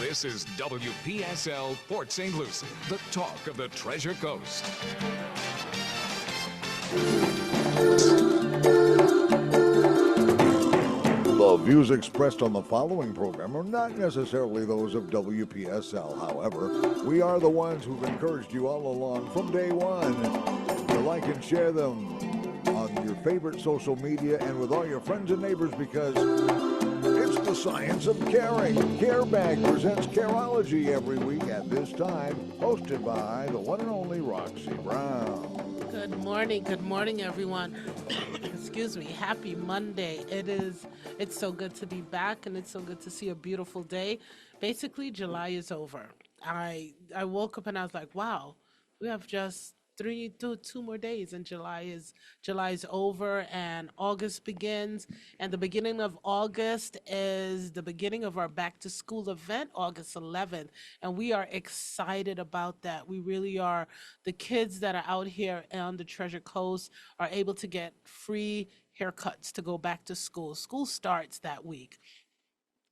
This is WPSL Port St. Lucie, the talk of the Treasure Coast. The views expressed on the following program are not necessarily those of WPSL. However, we are the ones who've encouraged you all along from day one to like and share them on your favorite social media and with all your friends and neighbors, because it's the science of caring. CareBag presents Careology every week at this time, hosted by the one and only Roxy Brown. Good morning, everyone. Excuse me. Happy Monday. It's so good to be back, and it's so good to see a beautiful day. Basically, July is over. I woke up and I was like, wow, we have just two more days, and July is over, and August begins. And the beginning of August is the beginning of our back to school event, August 11th, and we are excited about that. We really are. The kids that are out here on the Treasure Coast are able to get free haircuts to go back to school. School starts that week,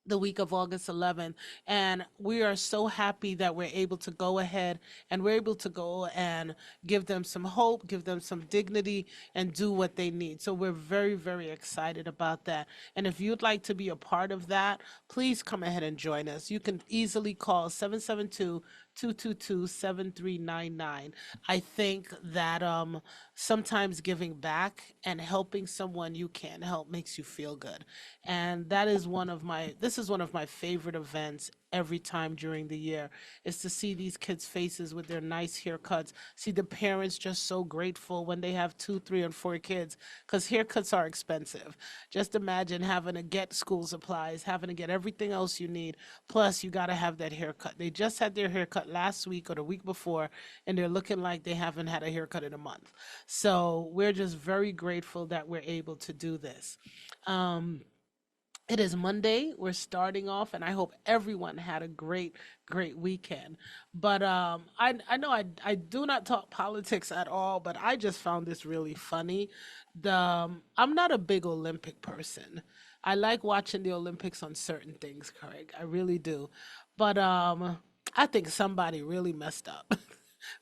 the week of August 11th. And we are so happy that we're able to go ahead and we're able to go and give them some hope, give them some dignity, and do what they need. So we're very, very excited about that. And if you'd like to be a part of that, please come ahead and join us. You can easily call 772-222-7399. I think that sometimes giving back and helping someone you can't help makes you feel good. And this is one of my favorite events every time during the year, is to see these kids' faces with their nice haircuts, see the parents just so grateful when they have 2, 3, and 4 kids, because haircuts are expensive. Just imagine having to get school supplies, having to get everything else you need, plus you got to have that haircut. They just had their haircut last week or the week before, and they're looking like they haven't had a haircut in a month. So we're just very grateful that we're able to do this. It is Monday. We're starting off, and I hope everyone had a great, great weekend. But I know I do not talk politics at all, but I just found this really funny. I'm not a big Olympic person. I like watching the Olympics on certain things, Craig. I really do. But I think somebody really messed up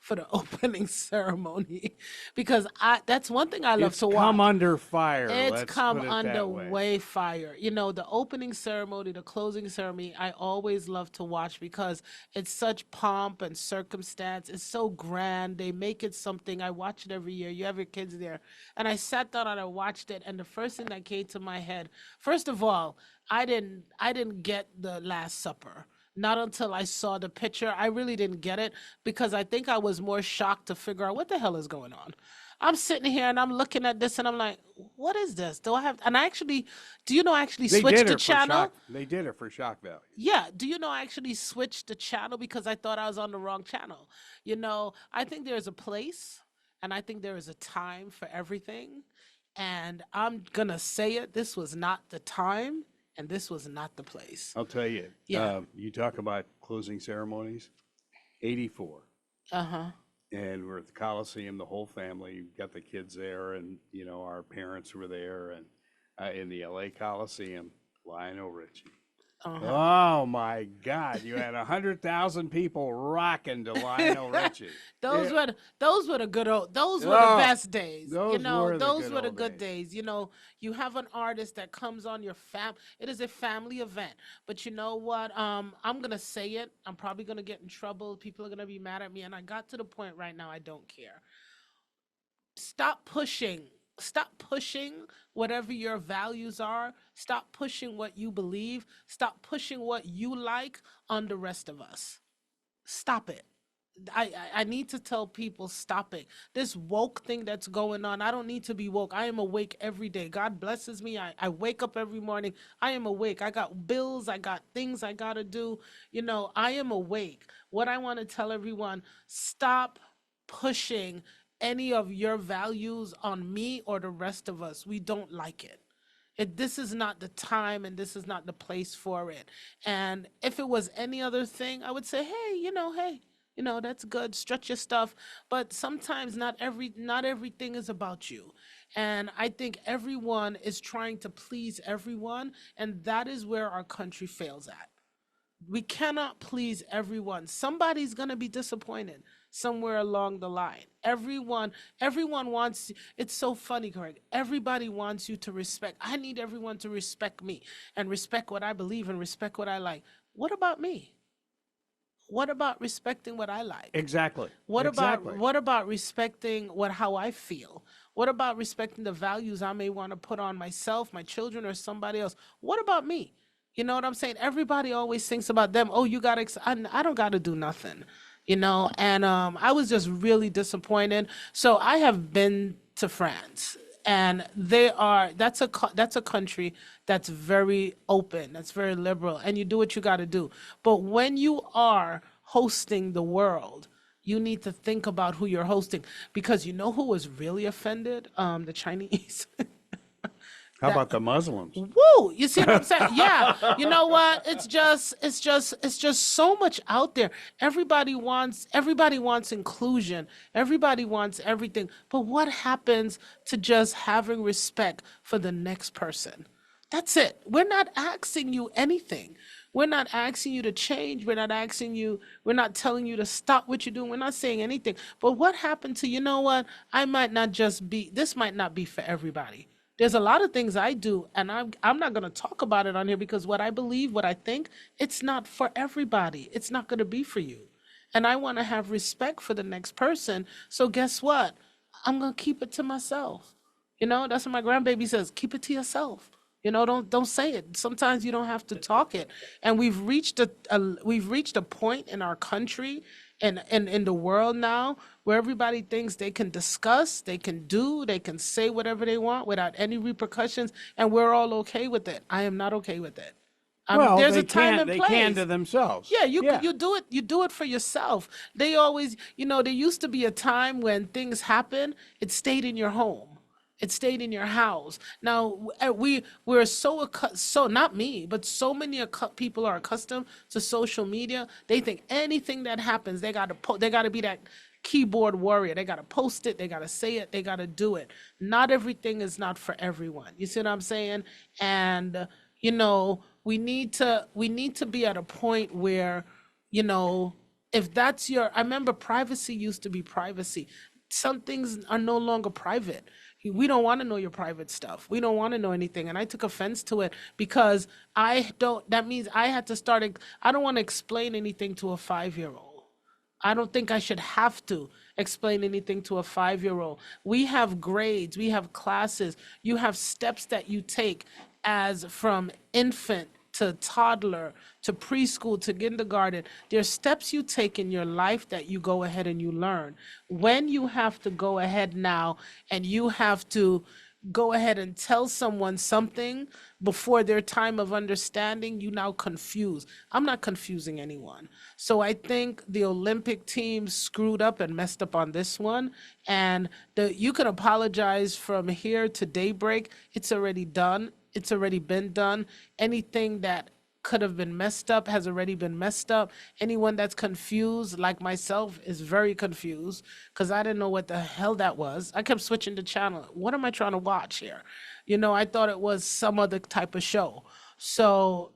for the opening ceremony, because that's one thing I love It's to come watch. under fire. It's Let's come put it under that way. way fire. You know, the opening ceremony, the closing ceremony, I always love to watch because it's such pomp and circumstance. It's so grand. They make it something. I watch it every year. You have your kids there. And I sat down and I watched it. And the first thing that came to my head, first of all, I didn't get the Last Supper. Not until I saw the picture. I really didn't get it, because I think I was more shocked to figure out what the hell is going on. I'm sitting here and I'm looking at this and I'm like, what is this? Do I have, and I actually, do you know I actually They switched did the it for channel? shock. They did it for shock value. Yeah, do you know I actually switched the channel because I thought I was on the wrong channel? You know, I think there's a place and I think there is a time for everything. And I'm gonna say it, this was not the time and this was not the place. I'll tell you. Yeah. You talk about closing ceremonies. 84, Uh-huh. and we're at the Coliseum. The whole family got the kids there, and our parents were there, and in the L.A. Coliseum, Lionel Richie. Uh-huh. Oh my God! You had 100,000 people rocking to Lionel Richie. Those Yeah. were those were the Oh, best days. those were the Those good were the old good days. days. You know, you have an artist that comes on your it is a family event. But you know what? I'm gonna say it. I'm probably gonna get in trouble. People are gonna be mad at me. And I got to the point right now I don't care. Stop pushing. Stop pushing whatever your values are. Stop pushing what you believe. Stop pushing what you like on the rest of us. Stop it. I need to tell people, stop it. This woke thing that's going on, I don't need to be woke. I am awake every day. God blesses me. I wake up every morning. I am awake. I got bills. I got things I got to do. You know, I am awake. What I want to tell everyone, stop pushing any of your values on me or the rest of us. We don't like it. This is not the time and this is not the place for it. And if it was any other thing, I would say, hey, that's good. Stretch your stuff. But sometimes not everything is about you. And I think everyone is trying to please everyone, and that is where our country fails at. We cannot please everyone. Somebody's going to be disappointed somewhere along the line. Everyone wants, it's so funny, Greg. Everybody wants you to respect. I need everyone to respect me and respect what I believe and respect what I like. What about me? What about respecting what I like? Exactly. What about Exactly. respecting what how I feel? What about respecting the values I may want to put on myself, my children, or somebody else? What about me? You know what I'm saying? Everybody always thinks about them. Oh, you got to, I don't got to do nothing, And I was just really disappointed. So I have been to France, and that's a country that's very open, that's very liberal, and you do what you got to do. But when you are hosting the world, you need to think about who you're hosting, because you know who was really offended? The Chinese. How that about the Muslims? Woo! You see what I'm saying? Yeah. You know what? It's just so much out there. Everybody wants inclusion. Everybody wants everything. But what happens to just having respect for the next person? That's it. We're not asking you anything. We're not asking you to change. We're not telling you to stop what you're doing. We're not saying anything. But what happened to, you know what? This might not be for everybody. There's a lot of things I do, and I'm not going to talk about it on here, because what I believe, what I think, it's not for everybody. It's not going to be for you. And I want to have respect for the next person. So guess what? I'm going to keep it to myself. That's what my grandbaby says, keep it to yourself. Don't say it. Sometimes you don't have to talk it. And we've reached a point in our country and in the world now where everybody thinks they can discuss, they can say whatever they want without any repercussions, and we're all okay with it. I am not okay with it. Well, There's they a time can't. and They can place. to themselves. Yeah, you Yeah. you do it. You do it for yourself. They always, there used to be a time when things happen. It stayed in your home. It stayed in your house. Now we're so not me, but so many people are accustomed to social media. They think anything that happens, they got to be that keyboard warrior. They got to post it. They got to say it. They got to do it. Not everything is not for everyone. You see what I'm saying? And we need to be at a point where, you know, if that's I remember privacy used to be privacy. Some things are no longer private. We don't want to know your private stuff. We don't want to know anything. And I took offense to it because that means I had to I don't want to explain anything to a 5-year-old. I don't think I should have to explain anything to a 5-year-old. We have grades, we have classes, you have steps that you take as from infant to toddler to preschool to kindergarten. There's steps you take in your life that you go ahead and you learn. When you have to go ahead now and you have to go ahead and tell someone something before their time of understanding, you now confuse. I'm not confusing anyone. So I think the Olympic team screwed up and messed up on this one. And you can apologize from here to daybreak. It's already done. It's already been done. Anything that could have been messed up has already been messed up. Anyone that's confused, like myself, is very confused because I didn't know what the hell that was. I kept switching the channel. What am I trying to watch here? I thought it was some other type of show. So,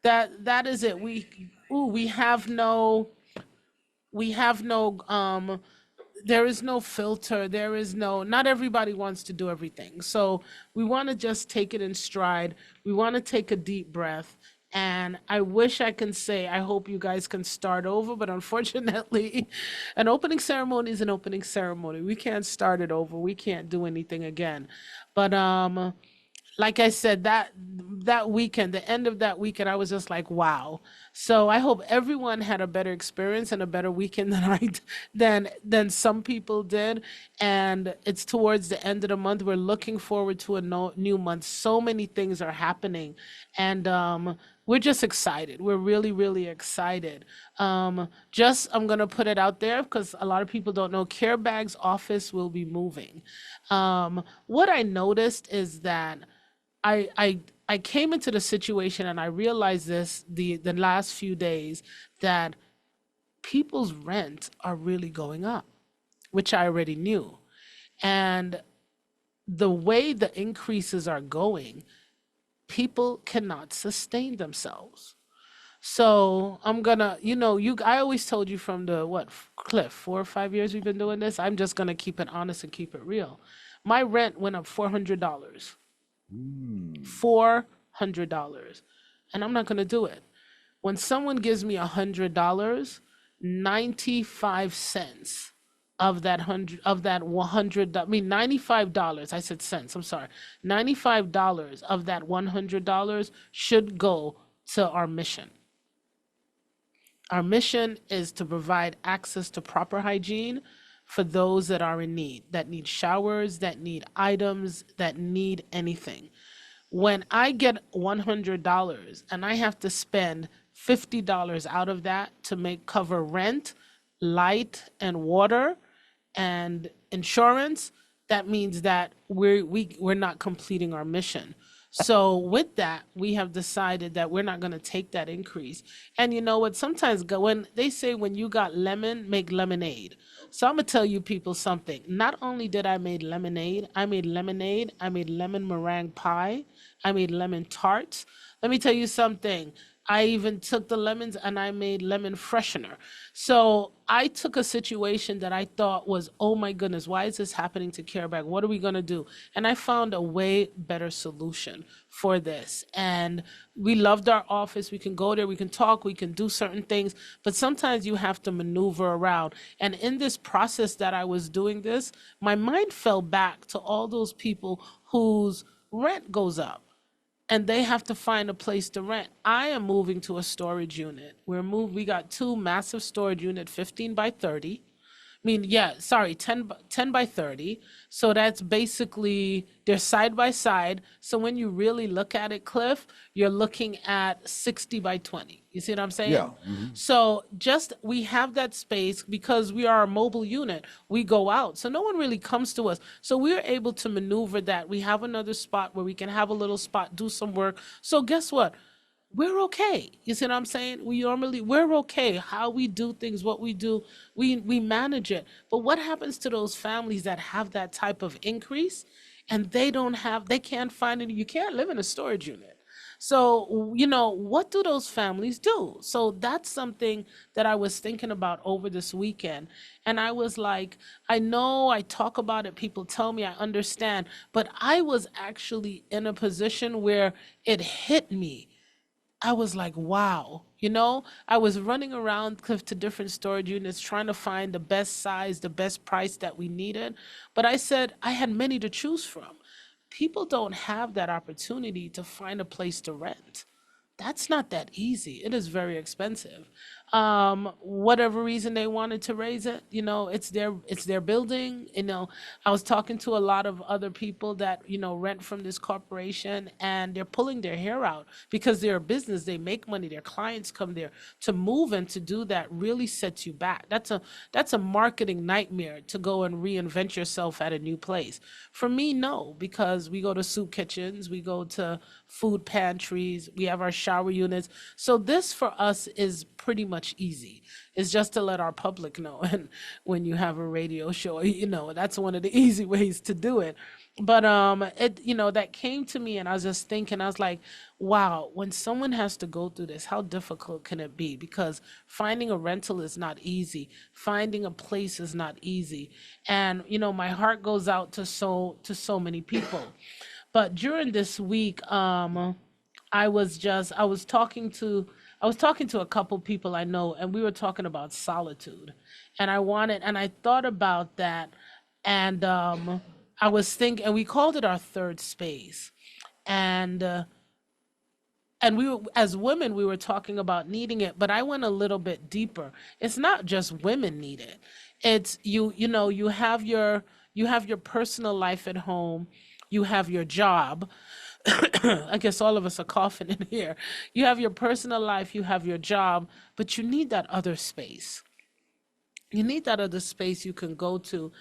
that is it. We have no there is no filter. Not everybody wants to do everything. So we want to just take it in stride. We want to take a deep breath. And I wish I can say, I hope you guys can start over, but unfortunately, an opening ceremony is an opening ceremony. We can't start it over. We can't do anything again. But like I said, that weekend, the end of that weekend, I was just like, wow. So I hope everyone had a better experience and a better weekend than some people did. And it's towards the end of the month. We're looking forward to a new month. So many things are happening, and we're just excited. We're really, really excited. I'm gonna put it out there because a lot of people don't know. Care Bag's office will be moving. What I noticed is that I came into the situation and I realized this the last few days, that people's rent are really going up, which I already knew. And the way the increases are going, people cannot sustain themselves. So I'm gonna, I always told you from the Cliff, 4 or 5 years we've been doing this. I'm just gonna keep it honest and keep it real. My rent went up $400. $400. And I'm not gonna do it. When someone gives me $100, 95 cents of that 100, I mean $95, I said cents, I'm sorry. $95 of that $100 should go to our mission. Our mission is to provide access to proper hygiene for those that are in need, that need showers, that need items, that need anything. When I get $100 and I have to spend $50 out of that to cover rent, light, and water, and insurance, that means that we're not completing our mission. So with that, we have decided that we're not going to take that increase. And you know what? Sometimes when they say when you got lemon, make lemonade. So I'm gonna tell you people something. Not only did I made lemonade, I made lemon meringue pie, I made lemon tarts. Let me tell you something. I even took the lemons and I made lemon freshener. So I took a situation that I thought was, oh my goodness, why is this happening to Careback? What are we gonna do? And I found a way better solution for this. And we loved our office. We can go there, we can talk, we can do certain things, but sometimes you have to maneuver around. And in this process that I was doing this, my mind fell back to all those people whose rent goes up and they have to find a place to rent. I am moving to a storage unit. We got two massive storage unit, 15 by 30. I mean, yeah, sorry, 10 by 30. So that's basically, they're side by side. So when you really look at it, Cliff, you're looking at 60 by 20. You see what I'm saying? Yeah. So we have that space because we are a mobile unit. We go out. So no one really comes to us. So we're able to maneuver that. We have another spot where we can have a little spot, do some work. So guess what? We're okay. You see what I'm saying? We're okay. How we do things, what we do, we manage it. But what happens to those families that have that type of increase and they can't find any, you can't live in a storage unit. So, what do those families do? So that's something that I was thinking about over this weekend. And I was like, I know I talk about it, people tell me I understand, but I was actually in a position where it hit me. I was like, wow, I was running around Cliff to different storage units trying to find the best size, the best price that we needed. But I said I had many to choose from. People don't have that opportunity to find a place to rent. That's not that easy. It is very expensive. Whatever reason they wanted to raise it, it's their building. I was talking to a lot of other people that, rent from this corporation and they're pulling their hair out because they're a business, they make money, their clients come there. To move and to do that really sets you back. That's a marketing nightmare to go and reinvent yourself at a new place. For me, no, because we go to soup kitchens, we go to food pantries, we have our shower units. So this for us is pretty much easy. It's just to let our public know. And when you have a radio show, that's one of the easy ways to do it. But that came to me and I was just thinking, I was like, wow, when someone has to go through this, how difficult can it be? Because finding a rental is not easy. Finding a place is not easy. And my heart goes out to so many people. But during this week, I was talking to a couple people I know, and we were talking about solitude. And I thought about that, and I was thinking, and we called it our third space. And we were, as women, we were talking about needing it, but I went a little bit deeper. It's not just women need it. It's you have your personal life at home, you have your job. I guess all of us are coughing in here. You have your personal life, you have your job, but you need that other space. You need that other space you can go to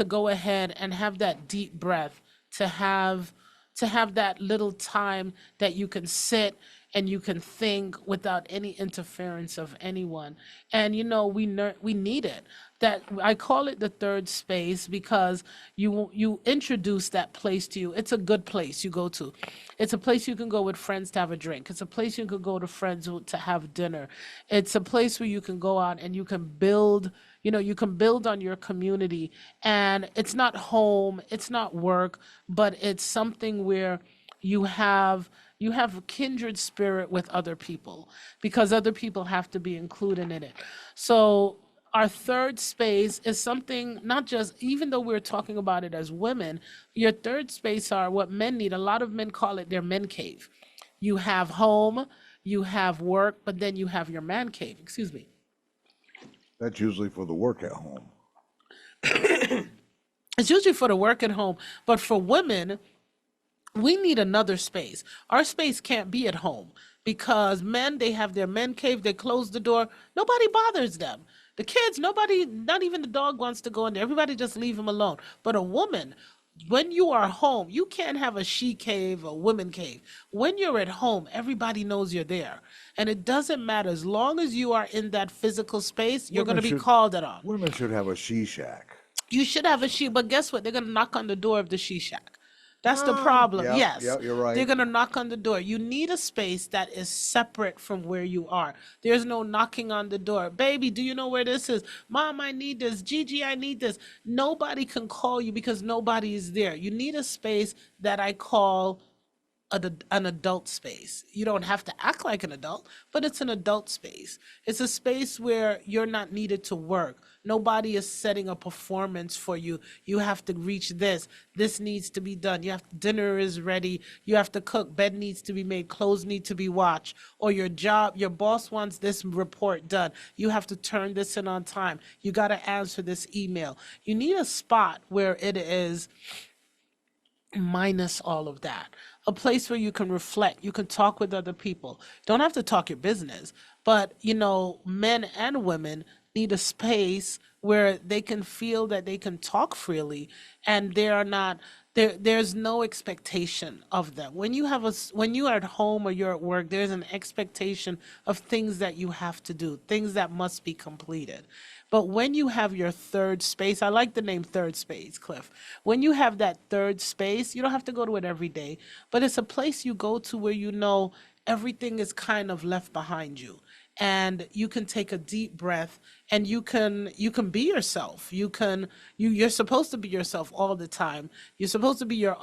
go ahead and have that deep breath, to have that little time that you can sit and you can think without any interference of anyone. And we need it. That I call it the third space because you introduce that place to you. It's a good place you go to. It's a place you can go with friends to have a drink. It's a place you can go to friends to have dinner. It's a place where you can go out and you can build, you can build on your community. And it's not home, it's not work, but it's something where you have a kindred spirit with other people, because other people have to be included in it. So our third space is something, not just, even though we're talking about it as women, your third space are what men need. A lot of men call it their men cave. You have home, you have work, but then you have your man cave. Excuse me. That's usually for the work at home. It's usually for the work at home, but for women, we need another space. Our space can't be at home, because men, they have their men cave, they close the door, nobody bothers them. The kids, nobody, not even the dog wants to go in there. Everybody just leave them alone. But a woman, when you are home, you can't have a she cave, a woman cave. When you're at home, everybody knows you're there. And it doesn't matter, as long as you are in that physical space, you're going to be called it on. Women should have a she shack. You should have a she, but guess what? They're going to knock on the door of the she shack. That's the problem. Yep, Yes. yep, you're right. They're going to knock on the door. You need a space that is separate from where you are. There's no knocking on the door. Baby, do you know where this is? Mom, I need this. Gigi, I need this. Nobody can call you because nobody is there. You need a space that I call an adult space. You don't have to act like an adult, but it's an adult space. It's a space where you're not needed to work. Nobody is setting a performance for you. You have to reach this. This needs to be done. Dinner is ready. You have to cook. Bed needs to be made. Clothes need to be washed. Or your boss wants this report done. You have to turn this in on time. You got to answer this email. You need a spot where it is minus all of that. A place where you can reflect, you can talk with other people. Don't have to talk your business, but men and women need a space where they can feel that they can talk freely, and they are not there's no expectation of them. When you are at home or you're at work, there's an expectation of things that you have to do, things that must be completed. But when you have your third space, I like the name third space, Cliff. When you have that third space, you don't have to go to it every day, but it's a place you go to where everything is kind of left behind you. And you can take a deep breath, and you can be yourself. You're supposed to be yourself all the time. You're supposed to be your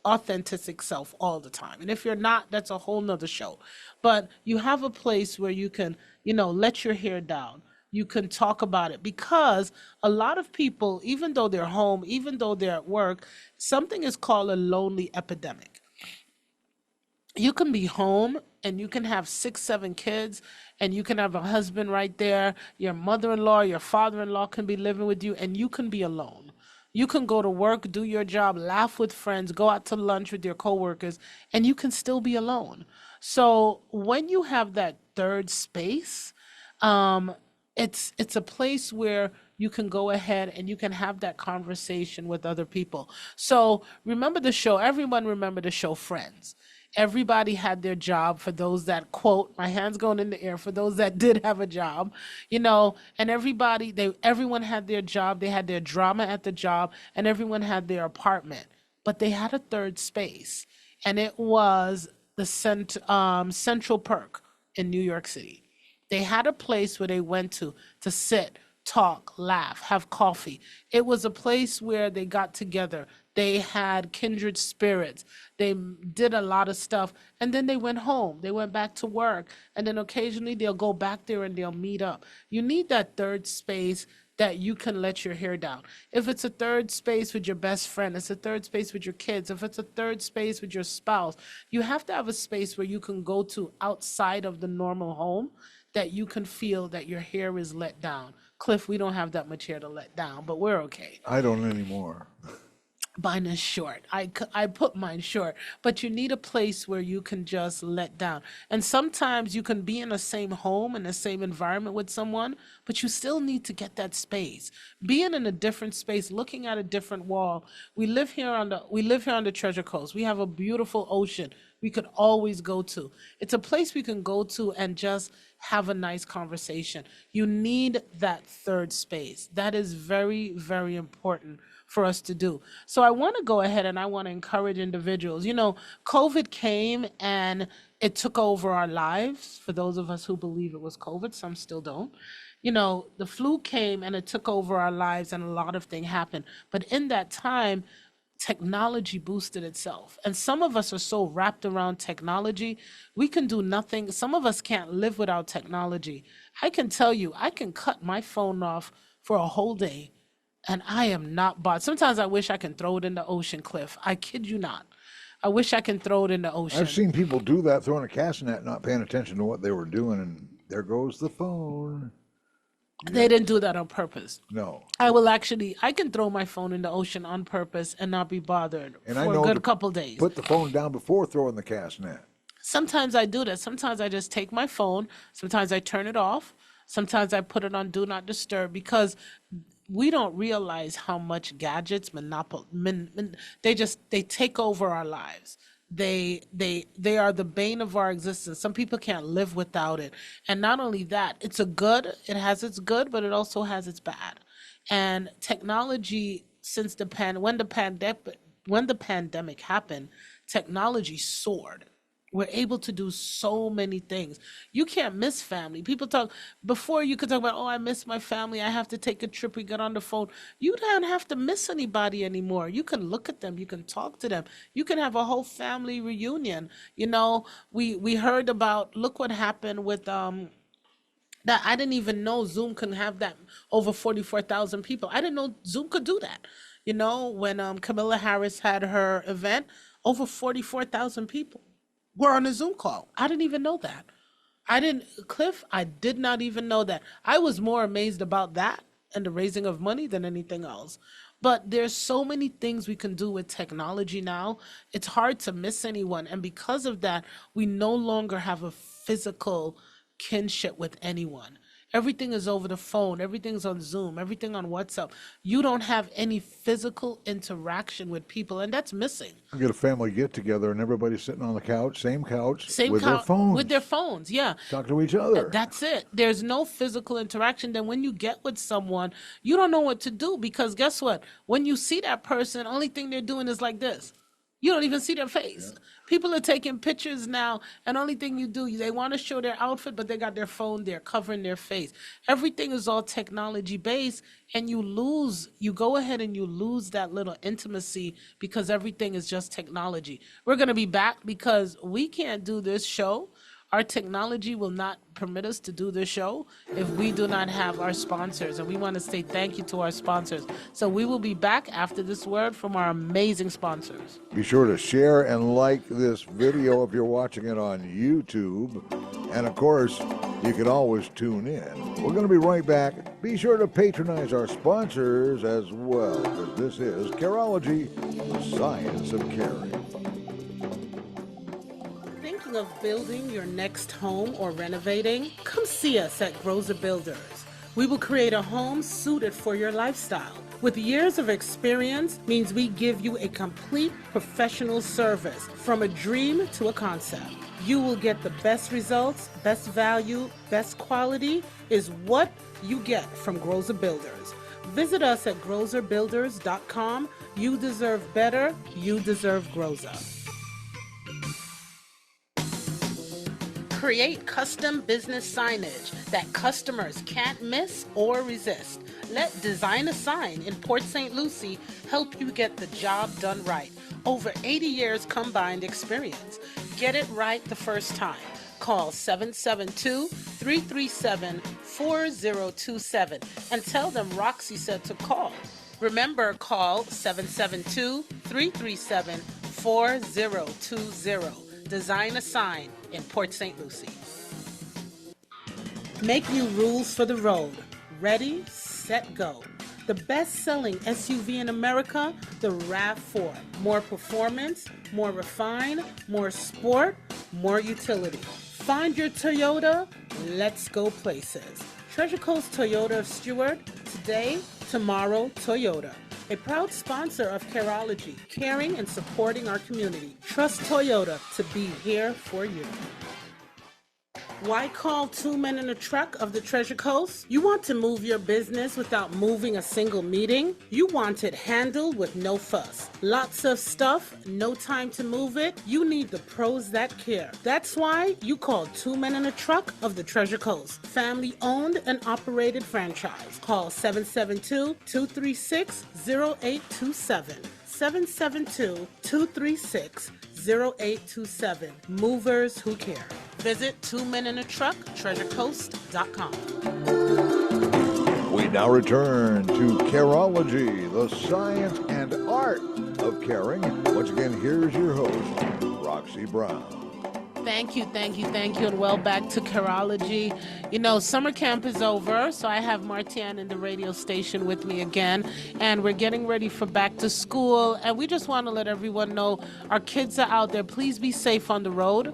authentic self all the time. And if you're not, that's a whole nother show. But you have a place where you can, let your hair down. You can talk about it, because a lot of people, even though they're home, even though they're at work, something is called a lonely epidemic. You can be home and you can have 6, 7 kids, and you can have a husband right there. Your mother-in-law, your father-in-law can be living with you, and you can be alone. You can go to work, do your job, laugh with friends, go out to lunch with your coworkers, and you can still be alone. So when you have that third space, it's a place where you can go ahead and you can have that conversation with other people. So everyone remember the show Friends. Everybody had their job, for those that, quote, my hands going in the air, for those that did have a job, and everyone had their job. They had their drama at the job, and everyone had their apartment, but they had a third space, and it was the Central Perk in New York City. They had a place where they went to sit, talk, laugh, have coffee. It was a place where they got together. They had kindred spirits. They did a lot of stuff, and then they went home. They went back to work, and then occasionally they'll go back there and they'll meet up. You need that third space that you can let your hair down. If it's a third space with your best friend, it's a third space with your kids, if it's a third space with your spouse, you have to have a space where you can go to outside of the normal home, that you can feel that your hair is let down. Cliff, we don't have that much hair to let down, but we're okay. I don't anymore. Mine is short. I put mine short, but you need a place where you can just let down. And sometimes you can be in the same home, in the same environment with someone, but you still need to get that space. Being in a different space, looking at a different wall. We live here on the Treasure Coast. We have a beautiful ocean. we could always go to. It's a place we can go to and just have a nice conversation. You need that third space. That is very, very important for us to do. So I want to go ahead and I want to encourage individuals. You know, COVID came and it took over our lives. For those of us who believe it was COVID, some still don't. You know, the flu came and it took over our lives and a lot of things happened. But in that time, technology boosted itself. And some of us are so wrapped around technology, we can do nothing. Some of us can't live without technology. I can tell you, I can cut my phone off for a whole day and I am not bothered. Sometimes I wish I can throw it in the ocean, Cliff. I kid you not. I wish I can throw it in the ocean. I've seen people do that, throwing a cast net, not paying attention to what they were doing, and there goes the phone. They didn't do that on purpose. No. I can throw my phone in the ocean on purpose and not be bothered And for I know a good to couple days. put the phone down before throwing the cast net. Sometimes I do that. Sometimes I just take my phone. Sometimes I turn it off. Sometimes I put it on do not disturb because we don't realize how much gadgets they take over our lives. They are the bane of our existence. Some people can't live without it. And not only that, it has its good, but it also has its bad. And technology, when the pandemic happened, technology soared. We're able to do so many things. You can't miss family. People talk, before you could talk about, oh, I miss my family. I have to take a trip. We get on the phone. You don't have to miss anybody anymore. You can look at them. You can talk to them. You can have a whole family reunion. You know, we heard about, look what happened with, that I didn't even know Zoom can have that over 44,000 people. I didn't know Zoom could do that. You know, when Kamala Harris had her event, over 44,000 people were on a Zoom call. I didn't even know that. Cliff, I did not even know that. I was more amazed about that and the raising of money than anything else. But there's so many things we can do with technology now. It's hard to miss anyone. And because of that, we no longer have a physical kinship with anyone. Everything is over the phone. Everything's on Zoom. Everything on WhatsApp. You don't have any physical interaction with people, and that's missing. You get a family get together and everybody's sitting on the couch, same couch, with their phones. With their phones, yeah. Talk to each other. That's it. There's no physical interaction. Then when you get with someone, you don't know what to do because guess what? When you see that person, only thing they're doing is like this. You don't even see their face. Yeah. People are taking pictures now, and only thing you do, they want to show their outfit, but they got their phone there covering their face. Everything is all technology based, and you go ahead and you lose that little intimacy because everything is just technology. We're going to be back because we can't do this show. Our technology will not permit us to do this show if we do not have our sponsors. And we want to say thank you to our sponsors. So we will be back after this word from our amazing sponsors. Be sure to share and like this video if you're watching it on YouTube. And of course, you can always tune in. We're going to be right back. Be sure to patronize our sponsors as well, because this is Careology, the science of caring. Of building your next home or renovating? Come see us at Grozer Builders. We will create a home suited for your lifestyle. With years of experience means we give you a complete professional service from a dream to a concept. You will get the best results, best value, best quality is what you get from Grozer Builders. Visit us at grozerbuilders.com. You deserve better. You deserve Grozer. Create custom business signage that customers can't miss or resist. Let Design a Sign in Port St. Lucie help you get the job done right. Over 80 years combined experience. Get it right the first time. Call 772-337-4027 and tell them Roxy said to call. Remember, call 772-337-4020. Design a Sign in Port St. Lucie. Make new rules for the road. Ready, set, go. The best-selling SUV in America, the RAV4. More performance, more refined, more sport, more utility. Find your Toyota. Let's go places. Treasure Coast Toyota of Stewart. Today, tomorrow, Toyota. a proud sponsor of Careology, caring and supporting our community. Trust Toyota to be here for you. Why call two men in a truck of the Treasure Coast? You want to move your business without moving a single meeting? You want it handled with no fuss. Lots of stuff, no time to move it? You need the pros that care. That's why you call two men in a truck of the Treasure Coast. Family owned and operated franchise. Call 772-236-0827. 772-236-0827. Movers who care. Visit Two Men in a Truck, TreasureCoast.com. We now return to Careology, the science and art of caring. Once again, here's your host, Roxy Brown. Thank you, and back to Careology. You know, summer camp is over, so I have Martian in the radio station with me again, and we're getting ready for back to school, and we just want to let everyone know our kids are out there. Please be safe on the road.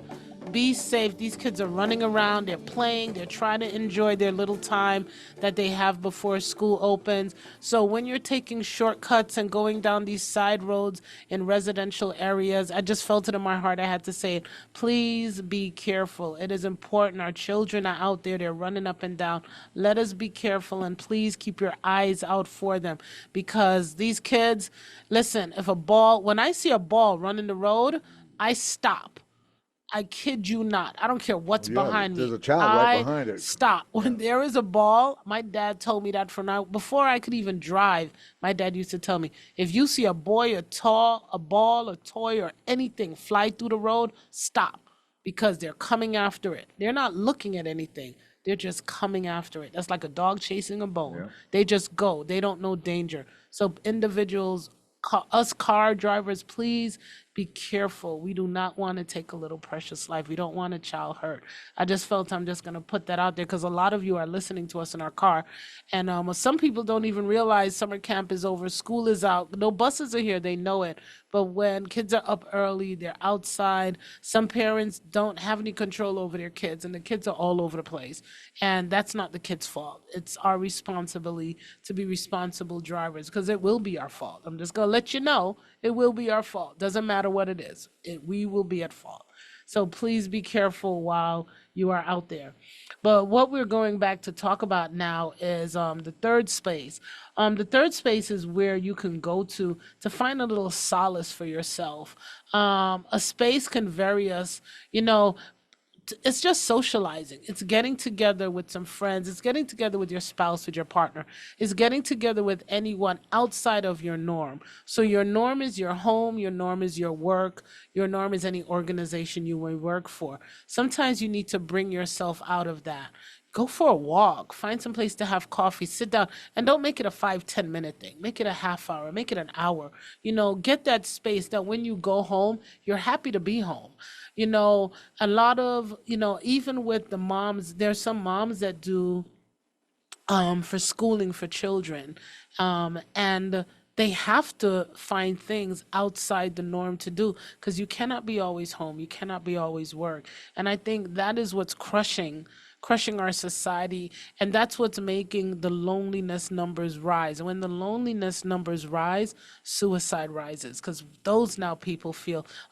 Be safe. These kids are running around, they're playing, they're trying to enjoy their little time that they have before school opens. So when you're taking shortcuts and going down these side roads in residential areas, I just felt it in my heart, I had to say it. Please be careful. It is important. Our children are out there, they're running up and down. Let us be careful, and please keep your eyes out for them, because these kids, listen, when I see a ball running the road, I stop. I kid you not. I don't care what's behind me. There's a child right behind it. Stop. When there is a ball, my dad told me that before I could even drive, my dad used to tell me, if you see a boy, a ball, a toy, or anything fly through the road, stop, because they're coming after it. They're not looking at anything. They're just coming after it. That's like a dog chasing a bone. Yeah. They just go. They don't know danger. So individuals, us car drivers, please be careful. We do not want to take a little precious life. We don't want a child hurt. I just felt I'm just going to put that out there, because a lot of you are listening to us in our car. And some people don't even realize summer camp is over. School is out. No buses are here. They know it. But when kids are up early, they're outside. Some parents don't have any control over their kids, and the kids are all over the place. And that's not the kids' fault. It's our responsibility to be responsible drivers, because it will be our fault. I'm just going to let you know, it will be our fault. Doesn't matter what it is. We will be at fault. So please be careful while you are out there. But what we're going back to talk about now is the third space. The third space is where you can go to find a little solace for yourself. A space can vary us, it's just socializing. It's getting together with some friends. It's getting together with your spouse, with your partner. It's getting together with anyone outside of your norm. So your norm is your home. Your norm is your work. Your norm is any organization you may work for. Sometimes you need to bring yourself out of that. Go for a walk, find some place to have coffee, sit down, and don't make it a 5-10 minute thing. Make it a half hour, make it an hour. Get that space that when you go home, you're happy to be home. A lot of, even with the moms, there's some moms that do for schooling for children, and they have to find things outside the norm to do, because you cannot be always home. You cannot be always work. And I think that is what's crushing our society, and that's what's making the loneliness numbers rise. And when the loneliness numbers rise, suicide rises, because a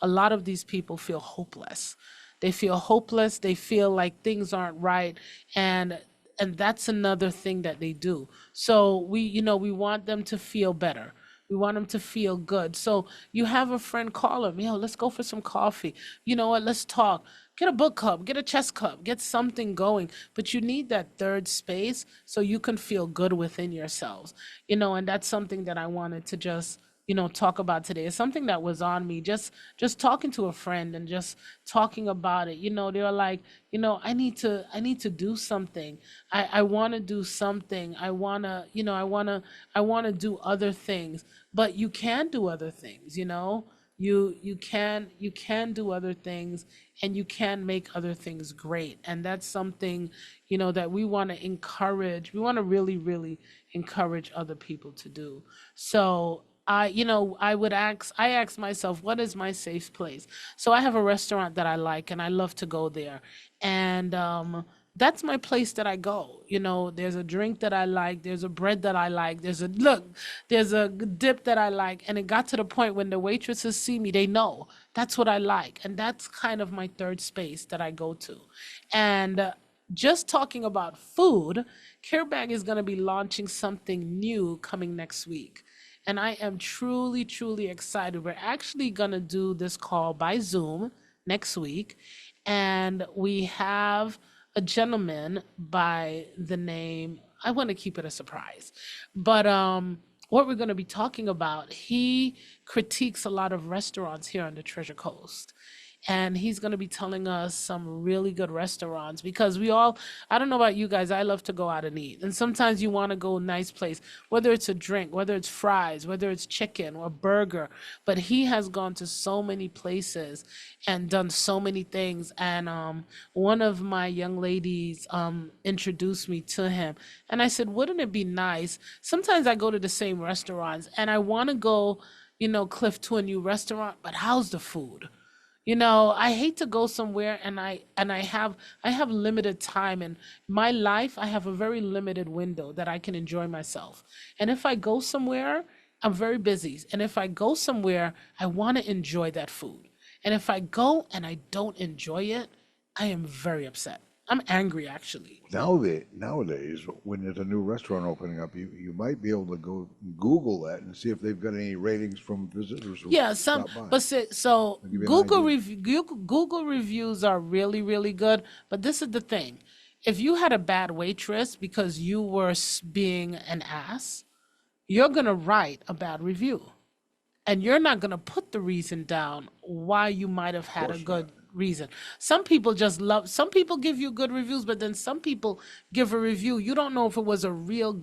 lot of these people feel hopeless. They feel hopeless. They feel like things aren't right, and that's another thing that they do. So we want them to feel better. We want them to feel good. So you have a friend, call them, let's go for some coffee. You know what, let's talk. Get a book club, get a chess club, get something going. But you need that third space so you can feel good within yourselves. And that's something that I wanted to just talk about today. It's something that was on me, just talking to a friend and just talking about it. They were like, I need to do something. I want to do something. I want to do other things. But you can do other things, you can do other things, and you can make other things great. And that's something, that we want to encourage. We want to really, really encourage other people to do. So I ask myself, what is my safe place? So I have a restaurant that I like, and I love to go there. And that's my place that I go. You know, there's a drink that I like, there's a bread that I like, there's a dip that I like. And it got to the point when the waitresses see me, they know that's what I like. And that's kind of my third space that I go to. And just talking about food, CareBag is going to be launching something new coming next week. And I am truly, truly excited. We're actually going to do this call by Zoom next week. And we have a gentleman by the name, I want to keep it a surprise, but what we're going to be talking about, he critiques a lot of restaurants here on the Treasure Coast. And he's going to be telling us some really good restaurants because I don't know about you guys, I love to go out and eat. And sometimes you want to go nice place, whether it's a drink, whether it's fries, whether it's chicken or burger. But he has gone to so many places and done so many things. And one of my young ladies introduced me to him. And I said, wouldn't it be nice? Sometimes I go to the same restaurants and I want to go, Cliff, to a new restaurant, but how's the food? I hate to go somewhere and I have limited time in my life. I have a very limited window that I can enjoy myself. And if I go somewhere, I'm very busy. And if I go somewhere, I want to enjoy that food. And if I go and I don't enjoy it, I am very upset. I'm angry actually. Nowadays, when there's a new restaurant opening up, you might be able to go Google that and see if they've got any ratings from visitors who Yeah, stop by. but so I'll give you an Google idea. Google reviews are really, really good. But this is the thing: if you had a bad waitress because you were being an ass, you're gonna write a bad review, and you're not gonna put the reason down why you might have had a good reason. Some people give you good reviews, but then some people give a review. You don't know if it was a real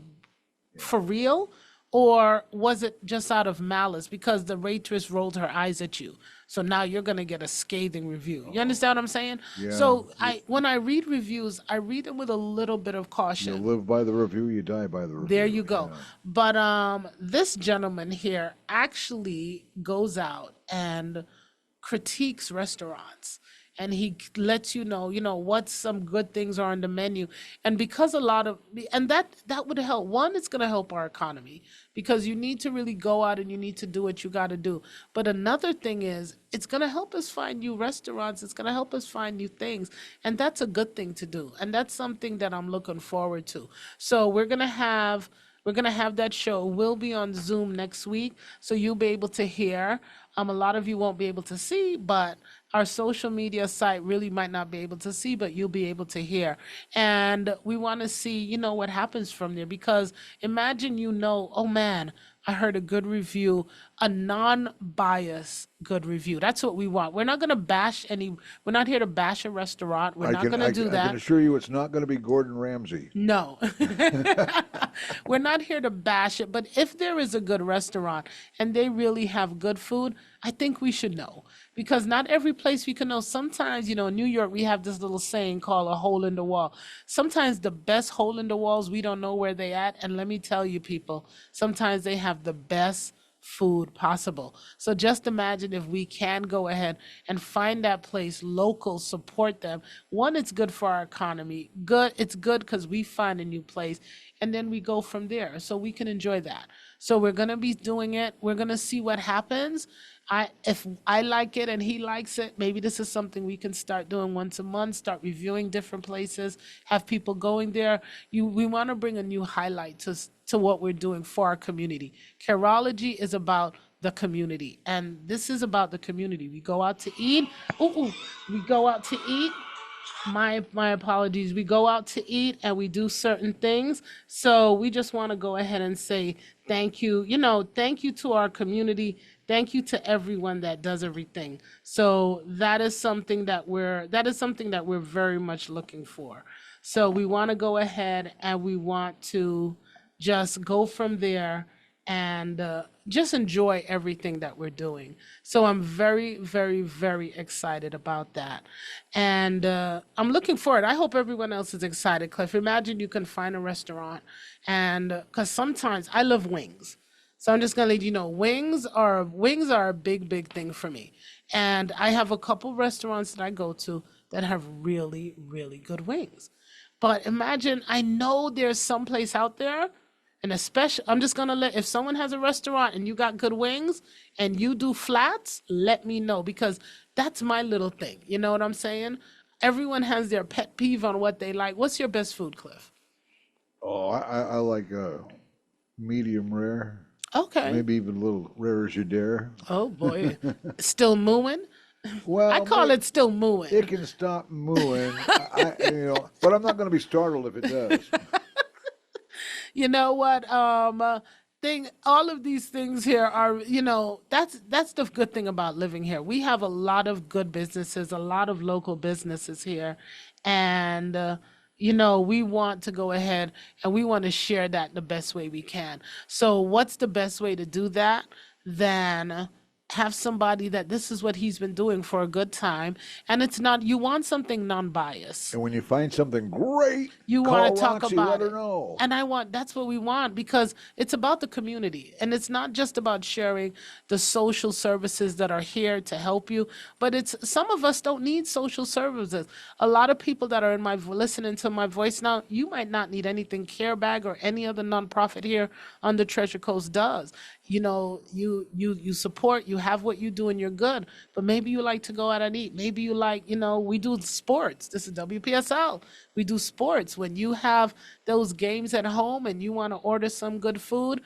for real or was it just out of malice because the waitress rolled her eyes at you. So now you're going to get a scathing review. You understand what I'm saying? Yeah. So when I read reviews, I read them with a little bit of You caution. live by the review, you die by the review. There you go. Yeah. But this gentleman here actually goes out and critiques restaurants, and he lets you know what some good things are on the menu. And because that would help. One, it's going to help our economy because you need to really go out and you need to do what you got to do. But another thing is it's going to help us find new restaurants. It's going to help us find new things. And that's a good thing to do. And that's something that I'm looking forward to. So we're going to have that show. We'll be on Zoom next week, so you'll be able to hear. A lot of you won't be able to see, but our social media site really might not be able to see, but you'll be able to hear. And we want to see, what happens from there. Because imagine, oh man, I heard a good review, a non-biased good review. That's what we want. We're not going to we're not here to bash a restaurant. We're not going to do I that. can assure you it's not going to be Gordon Ramsay. No, we're not here to bash it. But if there is a good restaurant and they really have good food, I think we should know. Because not every place we can know. Sometimes, in New York, we have this little saying called a hole in the wall. Sometimes the best hole in the walls, we don't know where they at. And let me tell you, people, sometimes they have the best food possible. So just imagine if we can go ahead and find that place, local, support them. One, it's good for our economy. It's good because we find a new place and then we go from there. So we can enjoy that. So we're going to be doing it. We're going to see what happens. If I like it and he likes it, maybe this is something we can start doing once a month, start reviewing different places, have people going there. We want to bring a new highlight to what we're doing for our community. Careology is about the community, and this is about the community. We go out to eat. We go out to eat. My apologies. We go out to eat and we do certain things. So we just want to go ahead and say thank you. Thank you to our community. Thank you to everyone that does everything. So that is something that we're very much looking for. So we want to go ahead and we want to just go from there and just enjoy everything that we're doing. So I'm very, very, very excited about that. And I'm looking forward. I hope everyone else is excited. Cliff, imagine you can find a restaurant, and because sometimes I love wings. So I'm just gonna let you know, wings are a big, big thing for me. And I have a couple restaurants that I go to that have really, really good wings. But imagine, I know there's some place out there, and especially, I'm just gonna let, if someone has a restaurant and you got good wings and you do flats, let me know, because that's my little thing. You know what I'm saying? Everyone has their pet peeve on what they like. What's your best food, Cliff? Oh, I like medium rare, Okay. maybe even a little rare as you dare. Oh boy. Still mooing? I Well, call it still it mooing. can stop mooing. But I'm not going to be startled if it does. You know what? Thing, all of these things here are, that's the good thing about living here. We have a lot of good businesses, a lot of local businesses here, and we want to go ahead and we want to share that the best way we can. So, what's the best way to do that than have somebody that this is what he's been doing for a good time, and it's not, you want something non-biased. And when you find something great, You want to call talk Roxy, let about her it. know. And that's what we want, because it's about the community, and it's not just about sharing the social services that are here to help you, but it's, some of us don't need social services. A lot of people that are listening to my voice now, you might not need anything Care Bag or any other nonprofit here on the Treasure Coast does. You support, you have what you do, and you're good, but maybe you like to go out and eat. Maybe you like, we do sports. This is WPSL. We do sports. When you have those games at home and you want to order some good food,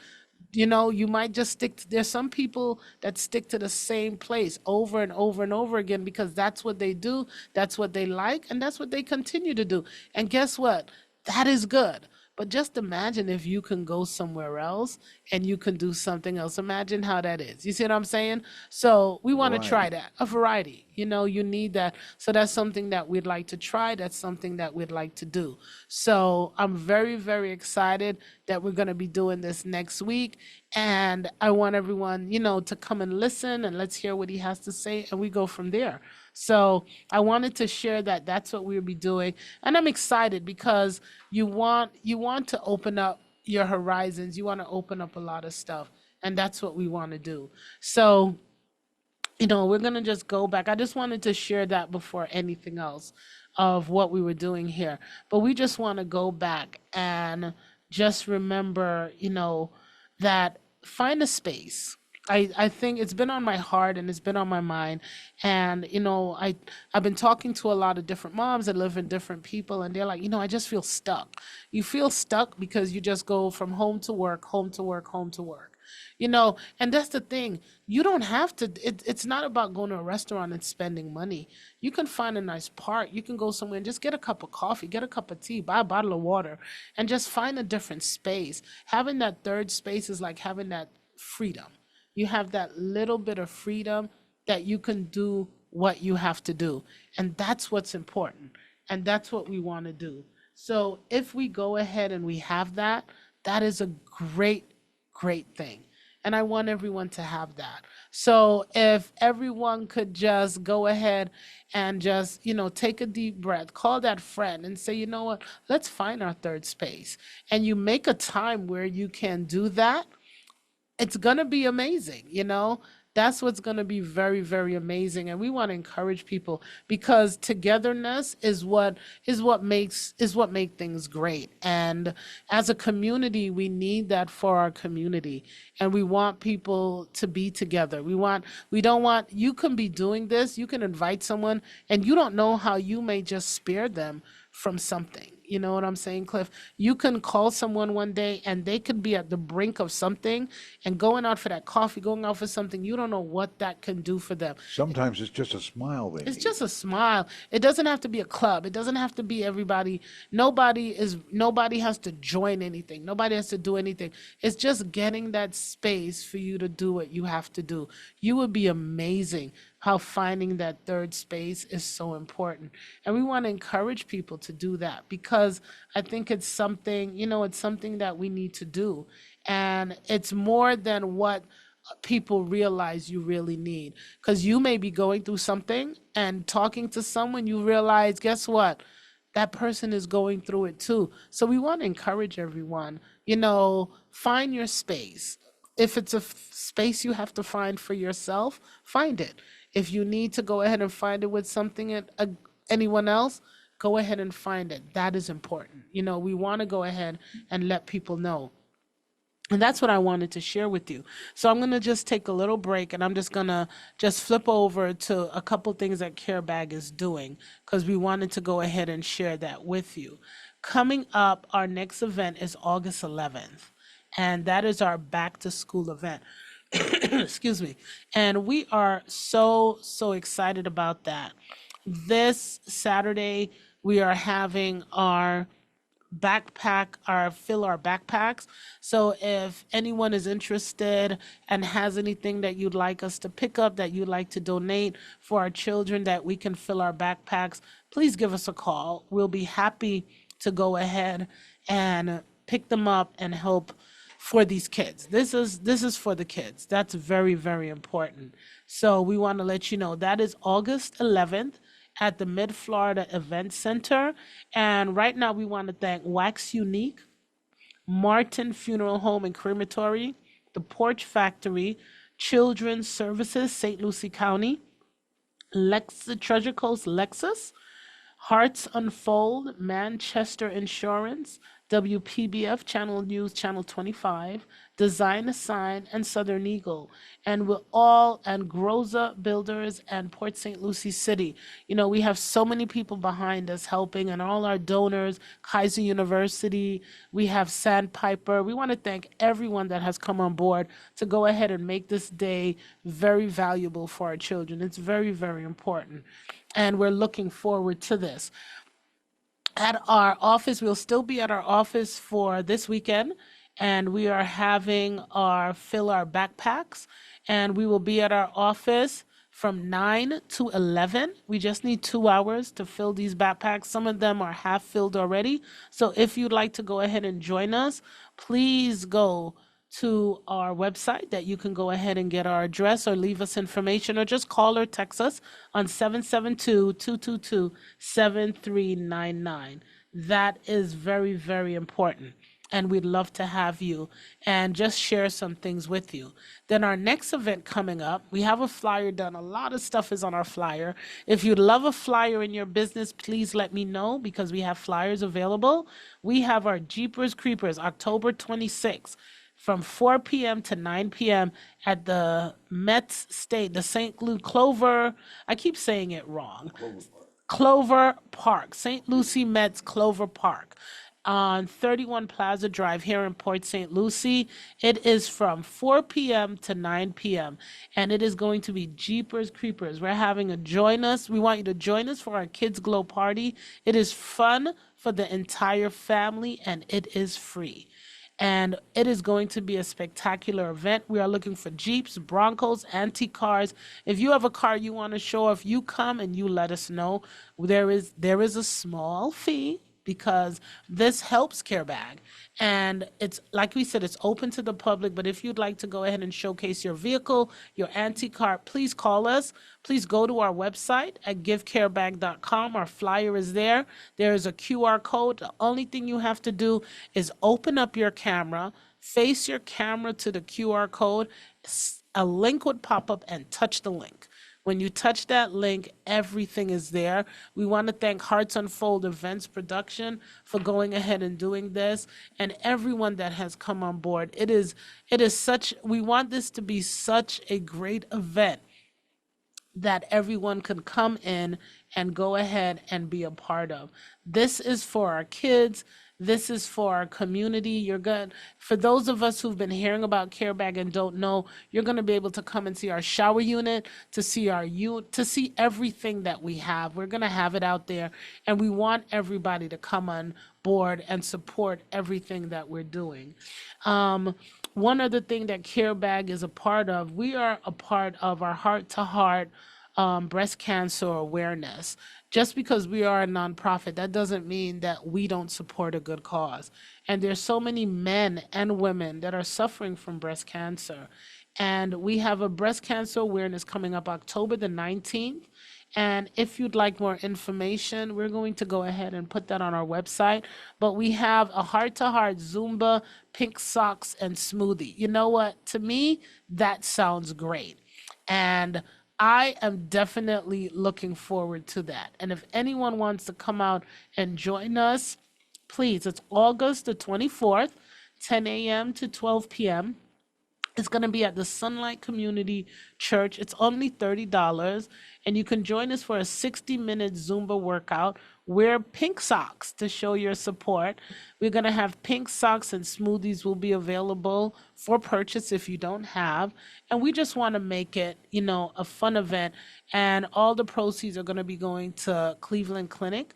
you might just there's some people that stick to the same place over and over and over again, because that's what they do, that's what they like, and that's what they continue to do. And guess what? That is good. But just imagine if you can go somewhere else and you can do something else. Imagine how that is. You see what I'm saying? So we want to try Variety. that. A variety. You need that. So that's something that we'd like to try. That's something that we'd like to do. So I'm very, very excited that we're going to be doing this next week. And I want everyone, to come and listen, and let's hear what he has to say, and we go from there. So I wanted to share that that's what we'll be doing. And I'm excited because you want to open up your horizons. You want to open up a lot of stuff. And that's what we want to do. So, we're going to just go back. I just wanted to share that before anything else of what we were doing here. But we just want to go back and just remember, that find a space. I think it's been on my heart and it's been on my mind. And, I've been talking to a lot of different moms that live in different people, and they're like, I just feel stuck. You feel stuck because you just go from home to work, home to work, home to work. And that's the thing. You don't have to, it's not about going to a restaurant and spending money. You can find a nice park. You can go somewhere and just get a cup of coffee, get a cup of tea, buy a bottle of water, and just find a different space. Having that third space is like having that freedom. You have that little bit of freedom that you can do what you have to do. And that's what's important. And that's what we want to do. So if we go ahead and we have that, that is a great, great thing. And I want everyone to have that. So if everyone could just go ahead and just, take a deep breath, call that friend and say, you know what, let's find our third space. And you make a time where you can do that, it's going to be amazing. That's what's going to be very, very amazing. And we want to encourage people, because togetherness is what make things great. And as a community, we need that for our community, and we want people to be together. We don't want you can be doing this, you can invite someone, and you don't know how you may just spare them from something. You know what I'm saying, Cliff? You can call someone one day and they could be at the brink of something, and going out for that coffee, going out for something, you don't know what that can do for them. Sometimes it's just a smile they It's need. just a smile. It doesn't have to be a club. It doesn't have to be everybody. Nobody has to join anything. Nobody has to do anything. It's just getting that space for you to do what you have to do. You would be amazing how finding that third space is so important. And we want to encourage people to do that, because I think it's something that we need to do. And it's more than what people realize you really need. Because you may be going through something, and talking to someone, you realize, guess what? That person is going through it too. So we want to encourage everyone, find your space. If it's a space you have to find for yourself, find it. If you need to go ahead and find it with something anyone else, go ahead and find it. That is important. We want to go ahead and let people know. And that's what I wanted to share with you. So I'm going to just take a little break, and I'm just going to just flip over to a couple things that CareBag is doing, because we wanted to go ahead and share that with you. Coming up, our next event is August 11th, and that is our back to school event. Excuse me. And we are so, so excited about that. This Saturday, we are having our fill our backpacks. So if anyone is interested and has anything that you'd like us to pick up, that you'd like to donate for our children, that we can fill our backpacks, please give us a call. We'll be happy to go ahead and pick them up and help for these kids. This is for the kids. That's very, very important. So we want to let you know that is August 11th at the Mid Florida Event Center. And right now we want to thank Wax Unique, Martin Funeral Home and Crematory, the Porch Factory, Children's Services, St. Lucie County, Treasure Coast Lexus, Hearts Unfold, Manchester Insurance, WPBF Channel News Channel 25, Design a Sign, and Southern Eagle. And Groza Builders and Port St. Lucie City. We have so many people behind us helping, and all our donors, Kaiser University, we have Sandpiper. We want to thank everyone that has come on board to go ahead and make this day very valuable for our children. It's very, very important. And we're looking forward to this. At our office, we'll still be at our office for this weekend, and we are having fill our backpacks, and we will be at our office from 9 to 11. We just need 2 hours to fill these backpacks. Some of them are half filled already. So if you'd like to go ahead and join us, please go to our website that you can go ahead and get our address or leave us information, or just call or text us on 772-222-7399. That is very, very important. And we'd love to have you and just share some things with you. Then our next event coming up, we have a flyer done. A lot of stuff is on our flyer. If you'd love a flyer in your business, please let me know, because we have flyers available. We have our Jeepers Creepers, October 26th. From 4 p.m. to 9 p.m. at the Mets State, the St. Louis Clover, I keep saying it wrong. Clover Park, St. Lucie Mets Clover Park on 31 Plaza Drive here in Port St. Lucie. It is from 4 p.m. to 9 p.m. and it is going to be Jeepers Creepers. We're having a join us. We want you to join us for our Kids Glow Party. It is fun for the entire family, and it is free. And it is going to be a spectacular event. We are looking for Jeeps, Broncos, antique cars. If you have a car you want to show off, you come and you let us know. There is a small fee, because this helps CareBag. And it's, like we said, it's open to the public, but if you'd like to go ahead and showcase your vehicle, your antique car, please call us. Please go to our website at givecarebag.com. Our flyer is there. There is a QR code. The only thing you have to do is open up your camera, face your camera to the QR code. A link would pop up, and touch the link. When you touch that link, everything is there. We want to thank Hearts Unfold Events Production for going ahead and doing this, and everyone that has come on board. We want this to be such a great event that everyone can come in and go ahead and be a part of. This is for our kids. This is for our community. For those of us who've been hearing about CareBag and don't know, you're going to be able to come and see our shower unit, to see everything that we have. We're going to have it out there, and we want everybody to come on board and support everything that we're doing. One other thing that CareBag is a part of, we are a part of our Heart to Heart breast cancer awareness. Just because we are a nonprofit, that doesn't mean that we don't support a good cause. And there's so many men and women that are suffering from breast cancer. And we have a breast cancer awareness coming up October the 19th. And if you'd like more information, we're going to go ahead and put that on our website. But we have a heart-to-heart Zumba, pink socks, and smoothie. You know what? To me, that sounds great. And I am definitely looking forward to that. And if anyone wants to come out and join us, please, it's August the 24th, 10 a.m. to 12 p.m. It's going to be at the Sunlight Community Church. It's only $30, and you can join us for a 60-minute Zumba workout. Wear pink socks to show your support. We're going to have pink socks, and smoothies will be available for purchase if you don't have. And we just want to make it, a fun event. And all the proceeds are going to be going to Cleveland Clinic.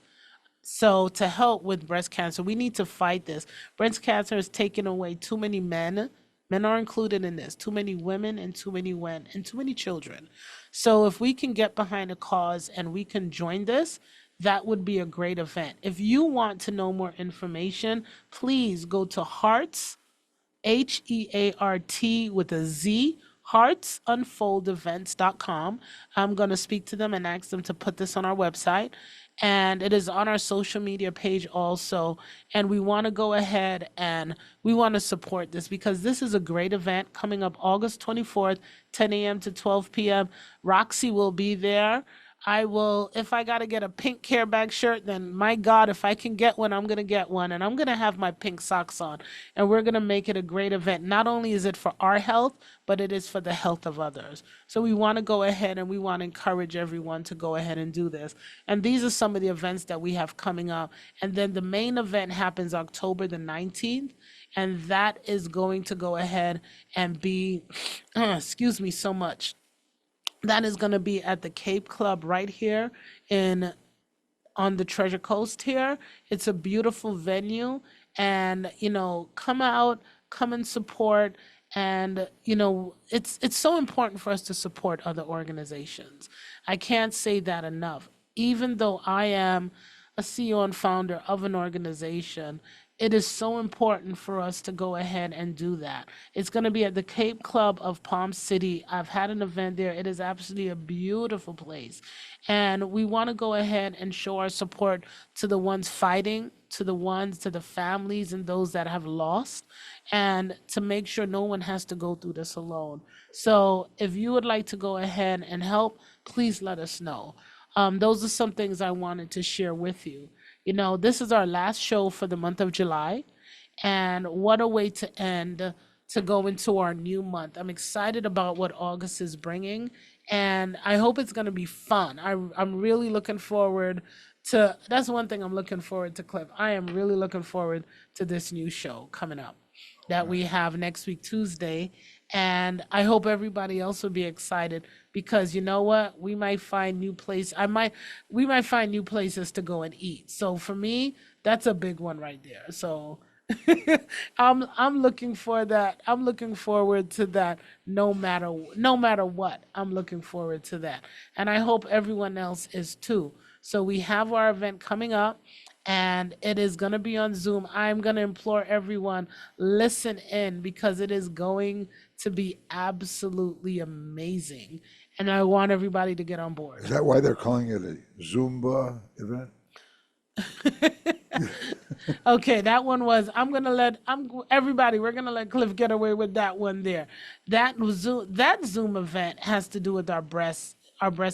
So to help with breast cancer, we need to fight this. Breast cancer is taking away too many men. Men are included in this. Too many women and too many children. So if we can get behind a cause and we can join this, that would be a great event. If you want to know more information, please go to Hearts HEART with a Z, heartsunfoldevents.com. I'm going to speak to them and ask them to put this on our website. And it is on our social media page also. And we want to go ahead and we want to support this because this is a great event coming up August 24th, 10 a.m. to 12 p.m. Roxy will be there. I will, if I got to get a pink care bag shirt, then my God, if I can get one, I'm going to get one. And I'm going to have my pink socks on. And we're going to make it a great event. Not only is it for our health, but it is for the health of others. So we want to go ahead and we want to encourage everyone to go ahead and do this. And these are some of the events that we have coming up. And then the main event happens October the 19th. And that is going to go ahead and be, excuse me so much. That is going to be at the Cape Club right here on the Treasure Coast here. It's a beautiful venue and come out, come and support and it's so important for us to support other organizations. I can't say that enough. Even though I am a CEO and founder of an organization, it is so important for us to go ahead and do that. It's going to be at the Cape Club of Palm City. I've had an event there. It is absolutely a beautiful place. And we want to go ahead and show our support to the ones fighting, to the families and those that have lost, and to make sure no one has to go through this alone. So if you would like to go ahead and help, please let us know. Those are some things I wanted to share with you. This is our last show for the month of July, and what a way to end to go into our new month. I'm excited about what August is bringing, and I hope it's going to be fun. I'm really looking forward to, that's one thing I'm looking forward to, Cliff. I am really looking forward to this new show coming up that we have next week, Tuesday. And I hope everybody else will be excited because you know what? We might find we might find new places to go and eat. So for me, that's a big one right there. So I'm looking for that. I'm looking forward to that no matter what. I'm looking forward to that. And I hope everyone else is too. So we have our event coming up and it is going to be on Zoom. I'm going to implore everyone, listen in because it is going to be absolutely amazing. And I want everybody to get on board. Is that why they're calling it a Zumba event? Okay, that one was, everybody, we're going to let Cliff get away with that one there. That Zoom event has to do with our breast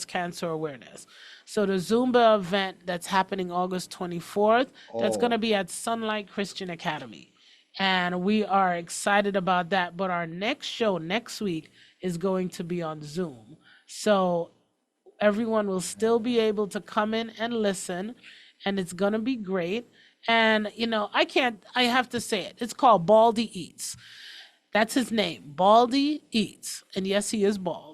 cancer awareness. So the Zumba event that's happening August 24th, that's going to be at Sunlight Christian Academy. And we are excited about that. But our next show next week is going to be on Zoom. So everyone will still be able to come in and listen, and it's going to be great. And, I have to say it. It's called Baldy Eats. That's his name, Baldy Eats. And yes, he is bald.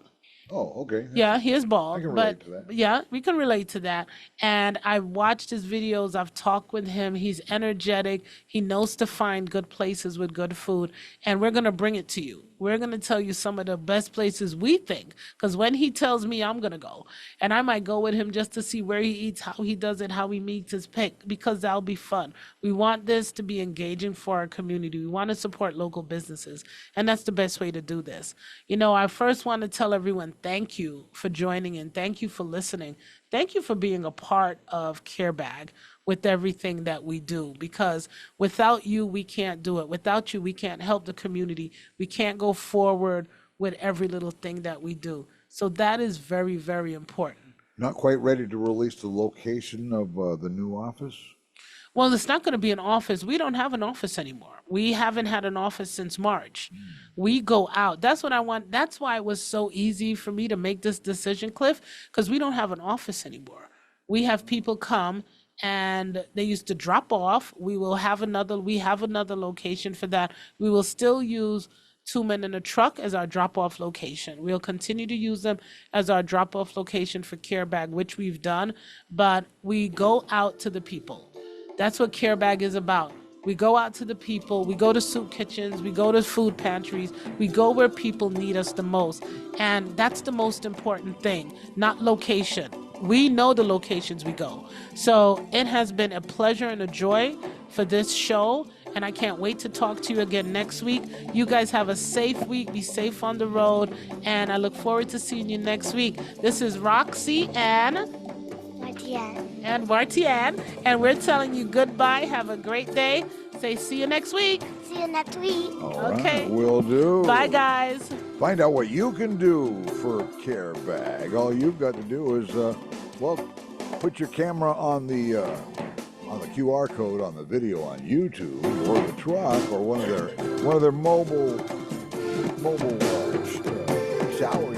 Oh, okay. Yeah, he is bald. I can relate to that. Yeah, we can relate to that. And I've watched his videos. I've talked with him. He's energetic. He knows to find good places with good food. And we're going to bring it to you. We're going to tell you some of the best places we think. Because when he tells me, I'm going to go. And I might go with him just to see where he eats, how he does it, how he meets his pick. Because that'll be fun. We want this to be engaging for our community. We want to support local businesses. And that's the best way to do this. I first want to tell everyone, thank you for joining in. Thank you for listening. Thank you for being a part of CareBag with everything that we do, because without you, we can't do it. Without you, we can't help the community. We can't go forward with every little thing that we do. So that is very, very important. Not quite ready to release the location of the new office? Well, it's not going to be an office. We don't have an office anymore. We haven't had an office since March. We go out. That's what I want. That's why it was so easy for me to make this decision, Cliff, because we don't have an office anymore. We have people come and they used to drop off. We have another location for that. We will still use Two Men in a Truck as our drop-off location. We'll continue to use them as our drop-off location for Care Bag, which we've done, but we go out to the people. That's what Care Bag is about. We go out to the people, we go to soup kitchens, we go to food pantries, we go where people need us the most. And that's the most important thing, not location. We know the locations we go. So it has been a pleasure and a joy for this show, and I can't wait to talk to you again next week. You guys have a safe week, be safe on the road, and I look forward to seeing you next week. This is Roxy and Martian, and we're telling you goodbye. Have a great day. Say see you next week. See you next week. All Okay. right, will do. Bye, guys. Find out what you can do for Care Bag. All you've got to do is, put your camera on the QR code on the video on YouTube or the truck or one of their mobile shower